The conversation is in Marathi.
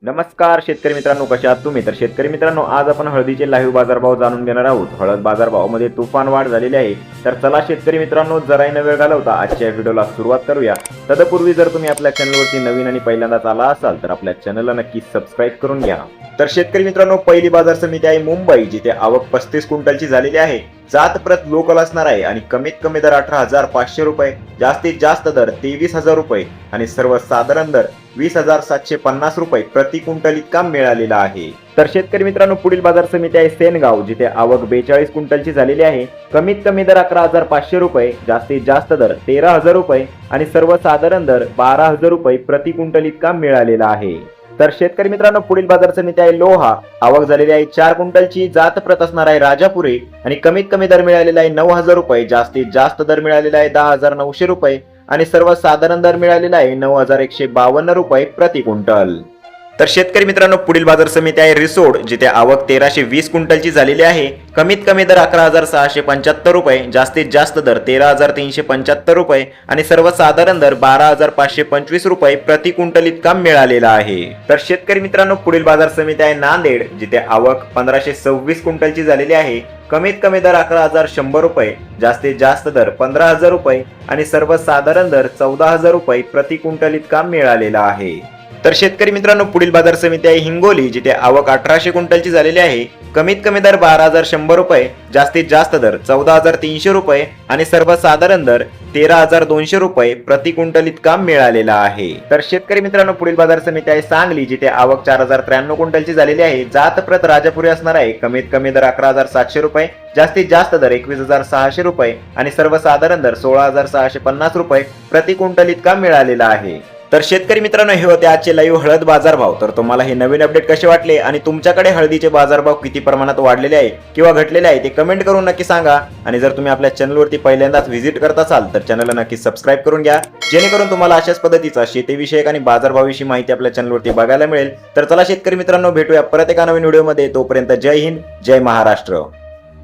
नमस्कार शेतकरी मित्रांनो, कशा आहात तुम्ही? तर शेतकरी मित्रांनो, आज आपण हळदीचे लाईव्ह बाजारभाव जाणून घेणार आहोत. हळद बाजारभावामध्ये तुफान वाढ झालेली आहे. तर चला शेतकरी मित्रांनो, जराही न वेळ घालवता आजच्या व्हिडिओला सुरुवात करूया. तदपूर्वी जर तुम्ही आपल्या चॅनलवरती नवीन आणि पहिल्यांदाच आला असाल तर आपल्या चॅनलला नक्की सबस्क्राईब करून घ्या. तर शेतकरी मित्रांनो, पहिली बाजार समिती आहे मुंबई, जिथे आवक 35 क्विंटलची झालेली आहे. जात प्रत लोकल असणार आहे आणि कमीत कमी दर 18,500 रुपये, जास्तीत जास्त दर 23,000 रुपये आणि सर्वसाधारण दर 20,750 रुपये प्रति क्विंटल इतका मिळालेला आहे. तर शेतकरी मित्रांनो, पुढील बाजार समिती आहे सेनगाव, जिथे आवक 42 क्विंटलची झालेली आहे. कमीत कमी दर 11,500 रुपये, जास्तीत जास्त दर 13,000 रुपये आणि सर्वसाधारण दर 12,000 रुपये प्रति क्विंटल इतका मिळालेला आहे. तर शेतकरी मित्रांनो, पुढील बाजार समिती आहे लोहा, आवक झालेली आहे 4 क्विंटलची. जात प्रत असणार आहे राजापुरी आणि कमीत कमी दर मिळालेला आहे 9,000 रुपये, जास्तीत जास्त दर मिळालेला आहे 10,900 रुपये आणि सर्वसाधारण दर मिळालेला आहे 9,152 रुपये प्रति क्विंटल. तर शेतकरी मित्रांनो, पुढील बाजार समिती आहे रिसोड, जिथे आवक 1320 क्विंटलची झालेली आहे. कमीत कमी दर 11,675 रुपये, जास्तीत जास्त दर 13,375 रुपये आणि सर्वसाधारण दर 12,525 रुपये प्रति क्विंटल इतका मिळालेला आहे. तर शेतकरी मित्रांनो, पुढील बाजार समिती आहे नांदेड, जिथे आवक 1526 क्विंटलची झालेली आहे. कमीत कमी दर 11,100 रुपये, जास्तीत जास्त दर 15,000 रुपये आणि सर्वसाधारण दर 14,000 रुपये प्रति क्विंटल इतका मिळालेला आहे. तर शेतकरी मित्रांनो, पुढील बाजार समिती आहे हिंगोली, जिथे आवक 1800 क्विंटलची झालेली आहे. कमीत कमी दर 12,100 रुपये, जास्तीत जास्त दर 14,300 रुपये आणि सर्वसाधारण दर 13,200 रुपये प्रति क्विंटल इतका मिळालेला आहे. तर शेतकरी मित्रांनो, पुढील बाजार समिती आहे सांगली, जिथे आवक 4,093 क्विंटलची झालेली आहे. जात प्रत राजापुरी असणार आहे. कमीत कमी दर 11,700 रुपये, जास्तीत जास्त दर 21,600 रुपये आणि सर्वसाधारण दर 16,650 रुपये प्रति क्विंटल इतका मिळालेला आहे. तर शेतकरी मित्रांनो, हे होते आजचे लाईव्ह हळद बाजारभाव. तर तुम्हाला हे नवीन अपडेट कसे वाटले आणि तुमच्याकडे हळदीचे बाजारभाव किती प्रमाणात वाढलेले आहे किंवा घटलेले आहे ते कमेंट करून नक्की सांगा. आणि जर तुम्ही आपल्या चॅनलवरती पहिल्यांदाच व्हिजिट करत असाल तर चॅनलला नक्की सबस्क्राईब करून घ्या, जेणेकरून तुम्हाला अशाच पद्धतीचा शेतीविषयक आणि बाजारभावाविषयी माहिती आपल्या चॅनलवरती बघायला मिळेल. तर चला शेतकरी मित्रांनो, भेटूया परत एका नवीन व्हिडिओमध्ये. तोपर्यंत जय हिंद, जय महाराष्ट्र.